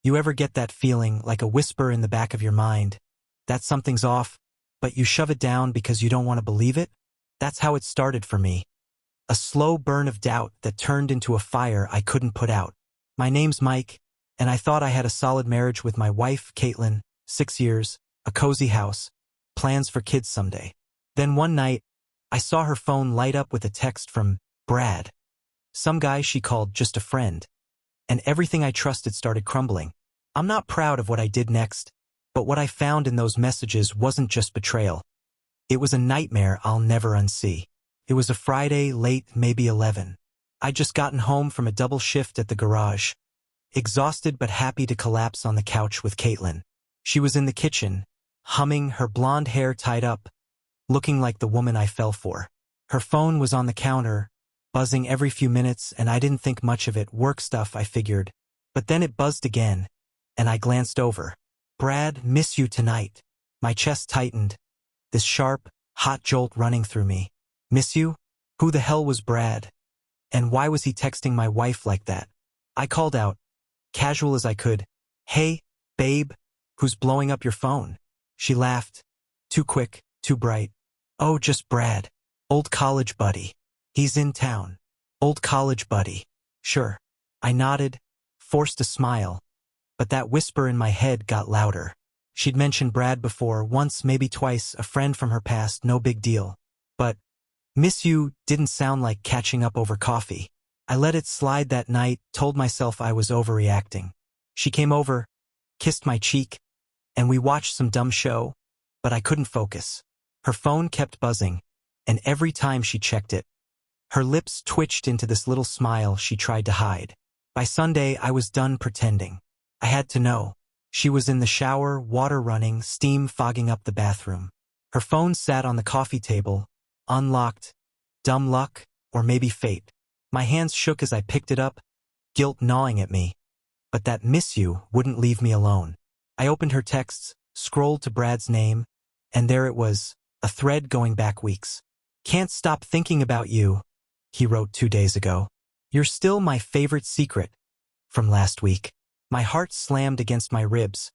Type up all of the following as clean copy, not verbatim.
You ever get that feeling, like a whisper in the back of your mind, that something's off, but you shove it down because you don't want to believe it? That's how it started for me. A slow burn of doubt that turned into a fire I couldn't put out. My name's Mike, and I thought I had a solid marriage with my wife, Caitlin, 6 years, a cozy house, plans for kids someday. Then one night, I saw her phone light up with a text from Brad, some guy she called just a friend, and everything I trusted started crumbling. I'm not proud of what I did next, but what I found in those messages wasn't just betrayal. It was a nightmare I'll never unsee. It was a Friday, late, maybe 11. I'd just gotten home from a double shift at the garage, exhausted but happy to collapse on the couch with Caitlin. She was in the kitchen, humming, her blonde hair tied up, looking like the woman I fell for. Her phone was on the counter, buzzing every few minutes, and I didn't think much of it, work stuff, I figured. But then it buzzed again, and I glanced over. Brad, miss you tonight. My chest tightened, this sharp, hot jolt running through me. Miss you? Who the hell was Brad? And why was he texting my wife like that? I called out, casual as I could, "Hey, babe, who's blowing up your phone?" She laughed, too quick, too bright. "Oh, just Brad. Old college buddy. He's in town." Old college buddy. Sure. I nodded, forced a smile, but that whisper in my head got louder. She'd mentioned Brad before, once, maybe twice, a friend from her past, no big deal. But miss you didn't sound like catching up over coffee. I let it slide that night, told myself I was overreacting. She came over, kissed my cheek, and we watched some dumb show, but I couldn't focus. Her phone kept buzzing, and every time she checked it, her lips twitched into this little smile she tried to hide. By Sunday, I was done pretending. I had to know. She was in the shower, water running, steam fogging up the bathroom. Her phone sat on the coffee table, unlocked. Dumb luck, or maybe fate. My hands shook as I picked it up, guilt gnawing at me. But that "miss you" wouldn't leave me alone. I opened her texts, scrolled to Brad's name, and there it was, a thread going back weeks. "Can't stop thinking about you," he wrote 2 days ago. "You're still my favorite secret," from last week. My heart slammed against my ribs,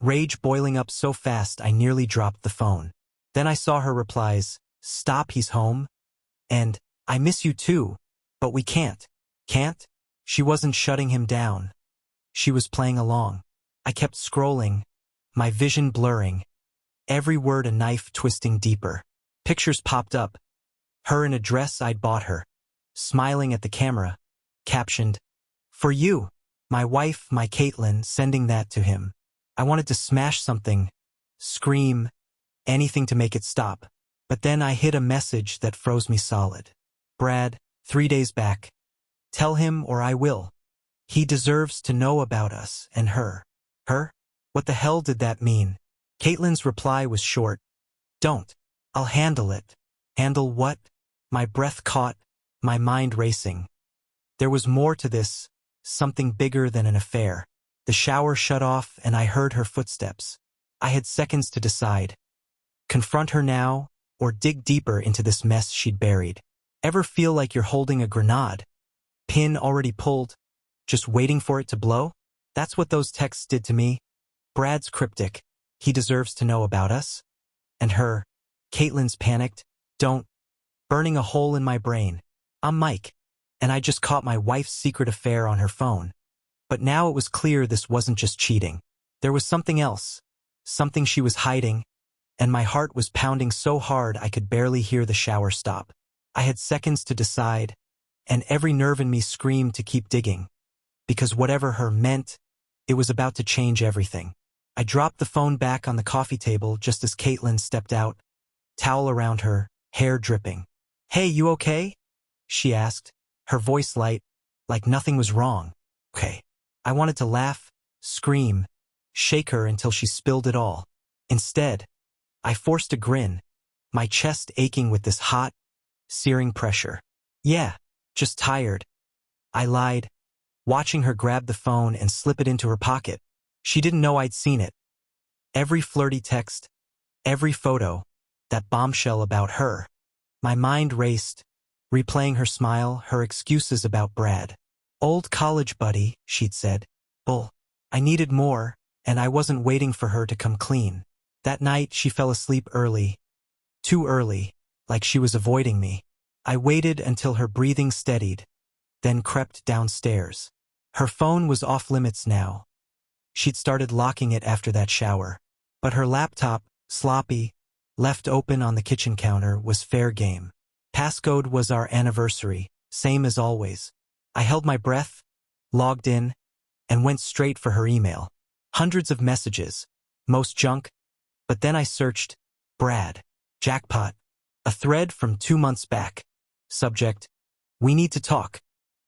rage boiling up so fast I nearly dropped the phone. Then I saw her replies, "Stop, he's home," and "I miss you too, but we can't." Can't? She wasn't shutting him down. She was playing along. I kept scrolling, my vision blurring, every word a knife twisting deeper. Pictures popped up. Her in a dress I'd bought her, smiling at the camera, captioned, "For you." My wife, my Caitlin, sending that to him. I wanted to smash something, scream, anything to make it stop. But then I hit a message that froze me solid. "Brad, 3 days back. Tell him or I will. He deserves to know about us and her." Her? What the hell did that mean? Caitlin's reply was short. "Don't. I'll handle it." Handle what? My breath caught, my mind racing. There was more to this, something bigger than an affair. The shower shut off and I heard her footsteps. I had seconds to decide. Confront her now, or dig deeper into this mess she'd buried. Ever feel like you're holding a grenade? Pin already pulled, just waiting for it to blow? That's what those texts did to me. Brad's cryptic, "He deserves to know about us." And her, Caitlin's panicked, "Don't," burning a hole in my brain. I'm Mike, and I just caught my wife's secret affair on her phone. But now it was clear this wasn't just cheating. There was something else, something she was hiding, and my heart was pounding so hard I could barely hear the shower stop. I had seconds to decide, and every nerve in me screamed to keep digging. Because whatever her meant, it was about to change everything. I dropped the phone back on the coffee table just as Caitlin stepped out, towel around her, hair dripping. "Hey, you okay?" she asked, her voice light, like nothing was wrong. Okay. I wanted to laugh, scream, shake her until she spilled it all. Instead, I forced a grin, my chest aching with this hot, searing pressure. "Yeah, just tired," I lied, watching her grab the phone and slip it into her pocket. She didn't know I'd seen it. Every flirty text, every photo, that bombshell about her. My mind raced, replaying her smile, her excuses about Brad. "Old college buddy," she'd said. "Bull. I needed more, and I wasn't waiting for her to come clean. That night she fell asleep early. Too early, like she was avoiding me. I waited until her breathing steadied, then crept downstairs. Her phone was off limits now. She'd started locking it after that shower. But her laptop, sloppy, left open on the kitchen counter, was fair game. Passcode was our anniversary, same as always. I held my breath, logged in, and went straight for her email. Hundreds of messages, most junk, but then I searched, Brad. Jackpot. A thread from 2 months back. Subject, we need to talk.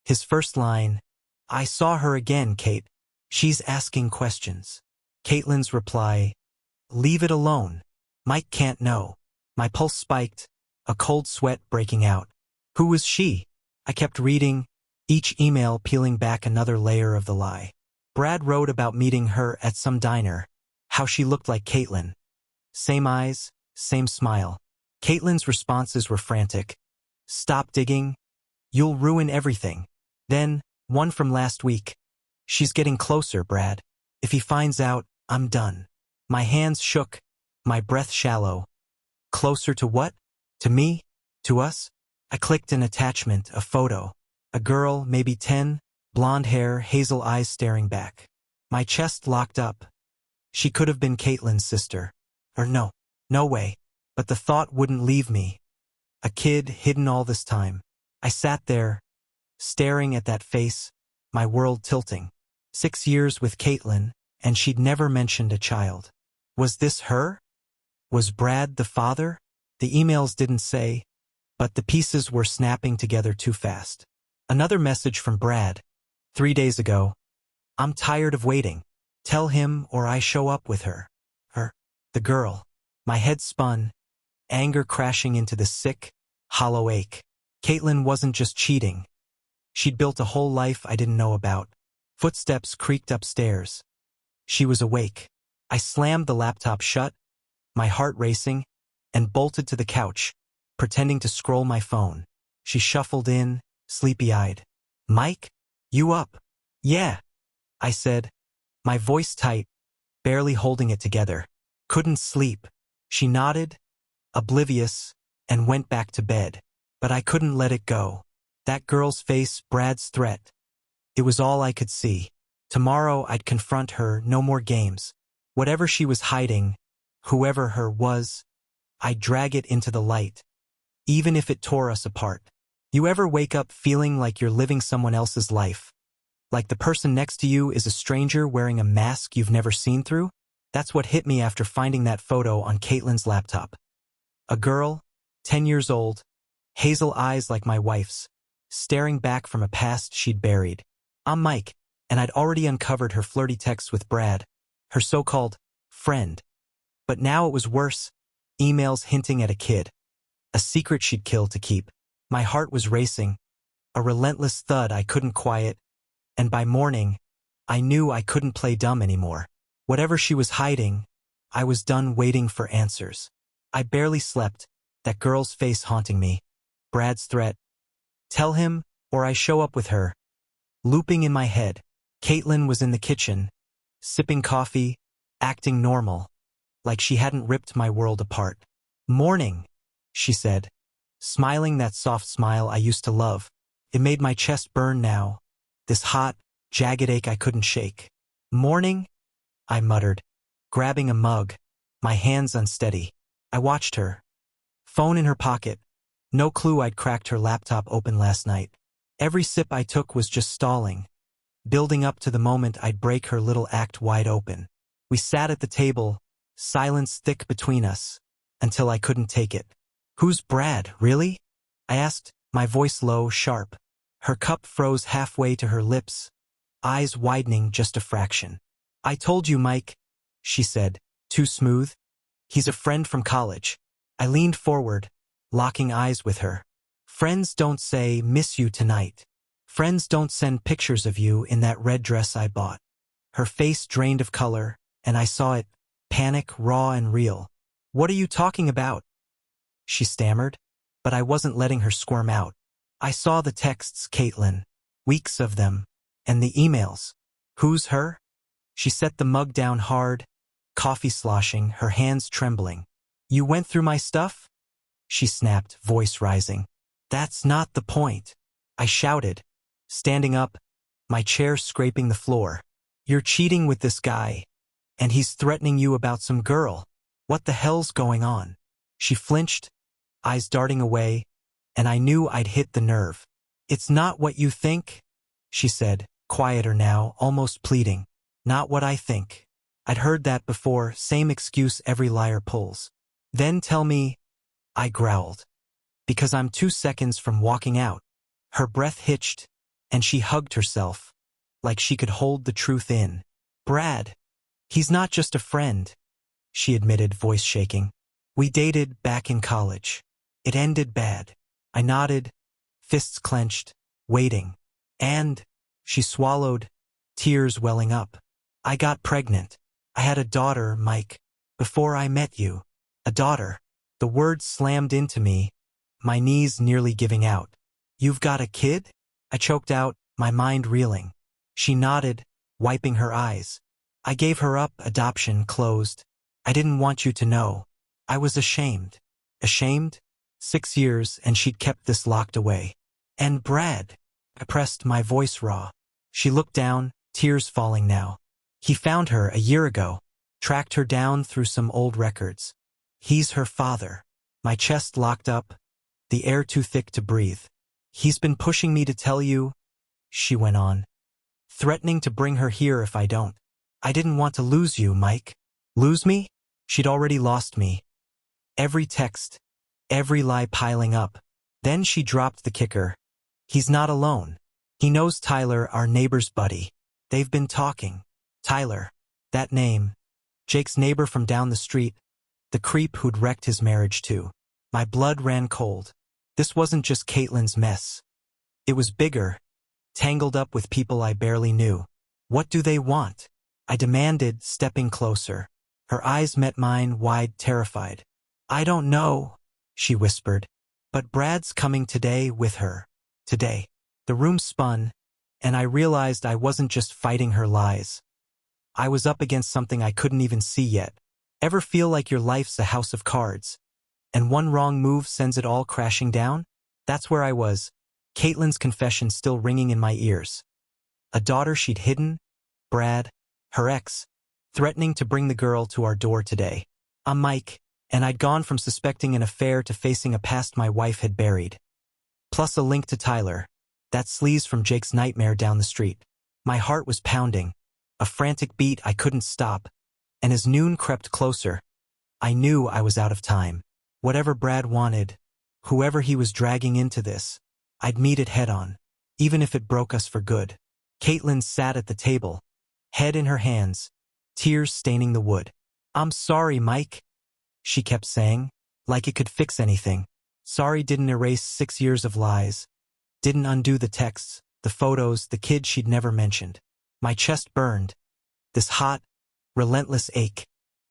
His first line, I saw her again, Kate. She's asking questions. Caitlin's reply, leave it alone. Mike can't know. My pulse spiked, a cold sweat breaking out. Who was she? I kept reading, each email peeling back another layer of the lie. Brad wrote about meeting her at some diner, how she looked like Caitlin. Same eyes, same smile. Caitlin's responses were frantic. Stop digging. You'll ruin everything. Then, one from last week. She's getting closer, Brad. If he finds out, I'm done. My hands shook, my breath shallow. Closer to what? To me? To us? I clicked an attachment, a photo. A girl, maybe 10, blonde hair, hazel eyes staring back. My chest locked up. She could have been Caitlin's sister. Or no way. But the thought wouldn't leave me. A kid hidden all this time. I sat there, staring at that face, my world tilting. 6 years with Caitlin, and she'd never mentioned a child. Was this her? Was Brad the father? The emails didn't say, but the pieces were snapping together too fast. Another message from Brad. 3 days ago. I'm tired of waiting. Tell him or I show up with her. Her. The girl. My head spun, anger crashing into the sick, hollow ache. Caitlin wasn't just cheating. She'd built a whole life I didn't know about. Footsteps creaked upstairs. She was awake. I slammed the laptop shut, my heart racing, and bolted to the couch, pretending to scroll my phone. She shuffled in, sleepy-eyed. Mike? You up? Yeah, I said, my voice tight, barely holding it together. Couldn't sleep. She nodded, oblivious, and went back to bed. But I couldn't let it go. That girl's face, Brad's threat. It was all I could see. Tomorrow I'd confront her, no more games. Whatever she was hiding, whoever her was, I'd drag it into the light, even if it tore us apart. You ever wake up feeling like you're living someone else's life? Like the person next to you is a stranger wearing a mask you've never seen through? That's what hit me after finding that photo on Caitlin's laptop. A girl, 10 years old, hazel eyes like my wife's, staring back from a past she'd buried. I'm Mike, and I'd already uncovered her flirty texts with Brad, her so-called friend. But now it was worse, emails hinting at a kid, a secret she'd kill to keep. My heart was racing, a relentless thud I couldn't quiet, and by morning, I knew I couldn't play dumb anymore. Whatever she was hiding, I was done waiting for answers. I barely slept, that girl's face haunting me. Brad's threat. Tell him, or I show up with her. Looping in my head. Caitlin was in the kitchen, sipping coffee, acting normal, like she hadn't ripped my world apart. Morning, she said, smiling that soft smile I used to love. It made my chest burn now, this hot, jagged ache I couldn't shake. Morning? I muttered, grabbing a mug, my hands unsteady. I watched her. Phone in her pocket. No clue I'd cracked her laptop open last night. Every sip I took was just stalling, building up to the moment I'd break her little act wide open. We sat at the table, silence thick between us, until I couldn't take it. Who's Brad, really? I asked, my voice low, sharp. Her cup froze halfway to her lips, eyes widening just a fraction. I told you, Mike, she said, too smooth. He's a friend from college. I leaned forward, locking eyes with her. Friends don't say, miss you tonight. Friends don't send pictures of you in that red dress I bought. Her face drained of color, and I saw it, panic, raw and real. What are you talking about? She stammered, but I wasn't letting her squirm out. I saw the texts, Caitlin, weeks of them, and the emails. Who's her? She set the mug down hard, coffee sloshing, her hands trembling. "You went through my stuff?" she snapped, voice rising. "That's not the point," I shouted, standing up, my chair scraping the floor. "You're cheating with this guy, and he's threatening you about some girl. What the hell's going on?" She flinched, eyes darting away, and I knew I'd hit the nerve. "It's not what you think," she said, quieter now, almost pleading. "Not what I think." I'd heard that before, same excuse every liar pulls. "Then tell me," I growled. "Because I'm 2 seconds from walking out." Her breath hitched, and she hugged herself, like she could hold the truth in. "Brad, he's not just a friend," she admitted, voice shaking. "We dated back in college. It ended bad." I nodded, fists clenched, waiting. "And," she swallowed, tears welling up. "I got pregnant. I had a daughter, Mike, before I met you. A daughter." The words slammed into me, my knees nearly giving out. "You've got a kid?" I choked out, my mind reeling. She nodded, wiping her eyes. "I gave her up, adoption closed. I didn't want you to know. I was ashamed." Ashamed? 6 years, and she'd kept this locked away. "And Brad," I pressed, my voice raw. She looked down, tears falling now. "He found her a year ago, tracked her down through some old records. He's her father." My chest locked up, the air too thick to breathe. "He's been pushing me to tell you," she went on, "threatening to bring her here if I don't. I didn't want to lose you, Mike." Lose me? She'd already lost me. Every text, every lie piling up. Then she dropped the kicker. "He's not alone. He knows Tyler, our neighbor's buddy. They've been talking." Tyler. That name. Jake's neighbor from down the street. The creep who'd wrecked his marriage too. My blood ran cold. This wasn't just Caitlin's mess. It was bigger, tangled up with people I barely knew. "What do they want?" I demanded, stepping closer. Her eyes met mine, wide, terrified. "I don't know," she whispered. "But Brad's coming today with her. Today." The room spun, and I realized I wasn't just fighting her lies. I was up against something I couldn't even see yet. Ever feel like your life's a house of cards, and one wrong move sends it all crashing down? That's where I was, Caitlin's confession still ringing in my ears. A daughter she'd hidden, Brad, her ex, threatening to bring the girl to our door today. I'm Mike, and I'd gone from suspecting an affair to facing a past my wife had buried. Plus a link to Tyler, that sleaze from Jake's nightmare down the street. My heart was pounding, a frantic beat I couldn't stop, and as noon crept closer, I knew I was out of time. Whatever Brad wanted, whoever he was dragging into this, I'd meet it head-on, even if it broke us for good. Caitlin sat at the table, head in her hands, tears staining the wood. "I'm sorry, Mike," she kept saying, like it could fix anything. Sorry didn't erase 6 years of lies, didn't undo the texts, the photos, the kid she'd never mentioned. My chest burned, this hot, relentless ache,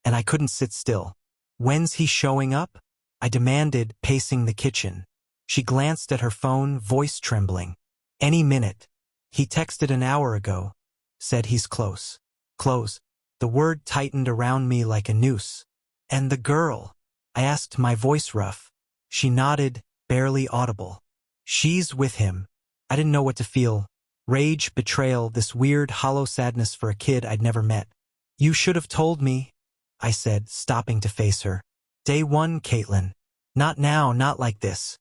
and I couldn't sit still. "When's he showing up?" I demanded, pacing the kitchen. She glanced at her phone, voice trembling. "Any minute. He texted an hour ago. Said he's close." Close. The word tightened around me like a noose. "And the girl?" I asked, my voice rough. She nodded, barely audible. "She's with him." I didn't know what to feel. Rage, betrayal, this weird, hollow sadness for a kid I'd never met. "You should have told me," I said, stopping to face her. "Day one, Caitlin. Not now, not like this."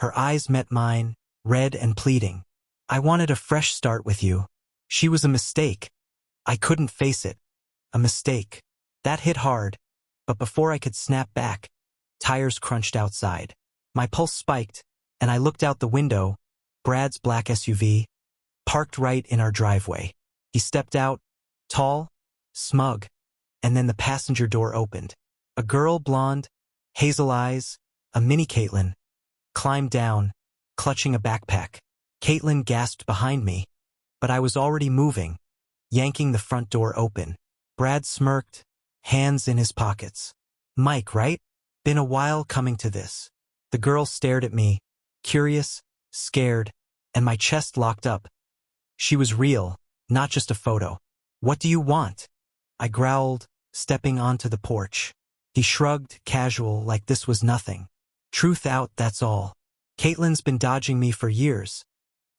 Her eyes met mine, red and pleading. "I wanted a fresh start with you. She was a mistake. I couldn't face it. A mistake." That hit hard, but before I could snap back, tires crunched outside. My pulse spiked, and I looked out the window, Brad's black SUV, parked right in our driveway. He stepped out, tall, smug, and then the passenger door opened. A girl, blonde, hazel eyes, a mini Caitlin, climbed down, clutching a backpack. Caitlin gasped behind me, but I was already moving, yanking the front door open. Brad smirked, hands in his pockets. "Mike, right? Been a while coming to this." The girl stared at me, curious, scared, and my chest locked up. She was real, not just a photo. What do you want? I growled, stepping onto the porch. He shrugged, casual, like this was nothing. Truth out, that's all. Caitlin's been dodging me for years.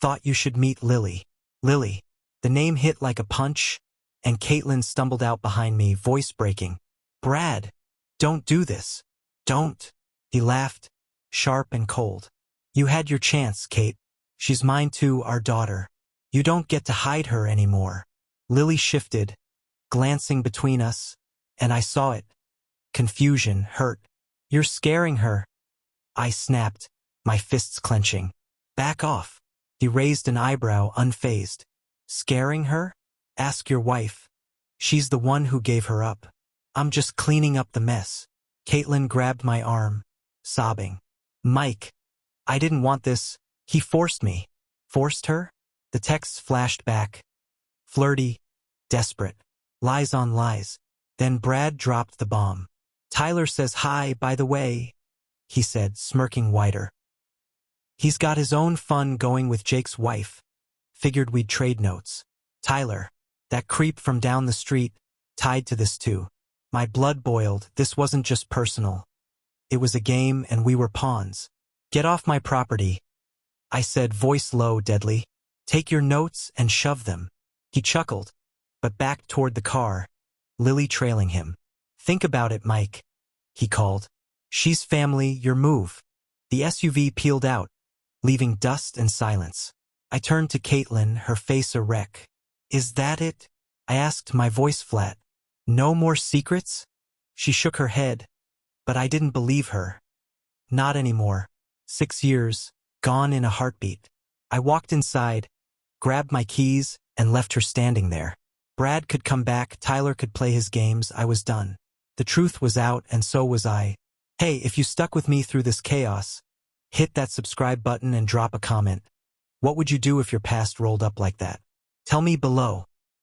Thought you should meet Lily. Lily. The name hit like a punch, and Caitlin stumbled out behind me, voice breaking. Brad, don't do this. Don't. He laughed, sharp and cold. You had your chance, Kate. She's mine too, our daughter. You don't get to hide her anymore. Lily shifted, glancing between us, and I saw it. Confusion, hurt. You're scaring her. I snapped, my fists clenching. Back off. He raised an eyebrow, unfazed. Scaring her? Ask your wife. She's the one who gave her up. I'm just cleaning up the mess. Caitlin grabbed my arm, sobbing. Mike, I didn't want this. He forced me. Forced her? The texts flashed back. Flirty, desperate, lies on lies. Then Brad dropped the bomb. Tyler says hi, by the way, he said, smirking wider. He's got his own fun going with Jake's wife. Figured we'd trade notes. Tyler, that creep from down the street, tied to this too. My blood boiled. This wasn't just personal. It was a game and we were pawns. Get off my property, I said, voice low, deadly. Take your notes and shove them. He chuckled, but backed toward the car, Lily trailing him. Think about it, Mike, he called. She's family, your move. The SUV peeled out, leaving dust and silence. I turned to Caitlin, her face a wreck. Is that it? I asked, my voice flat. No more secrets? She shook her head, but I didn't believe her. Not anymore. 6 years, gone in a heartbeat. I walked inside, grabbed my keys, and left her standing there. Brad could come back, Tyler could play his games, I was done. The truth was out, and so was I. Hey, if you stuck with me through this chaos, hit that subscribe button and drop a comment. What would you do if your past rolled up like that? Tell me below.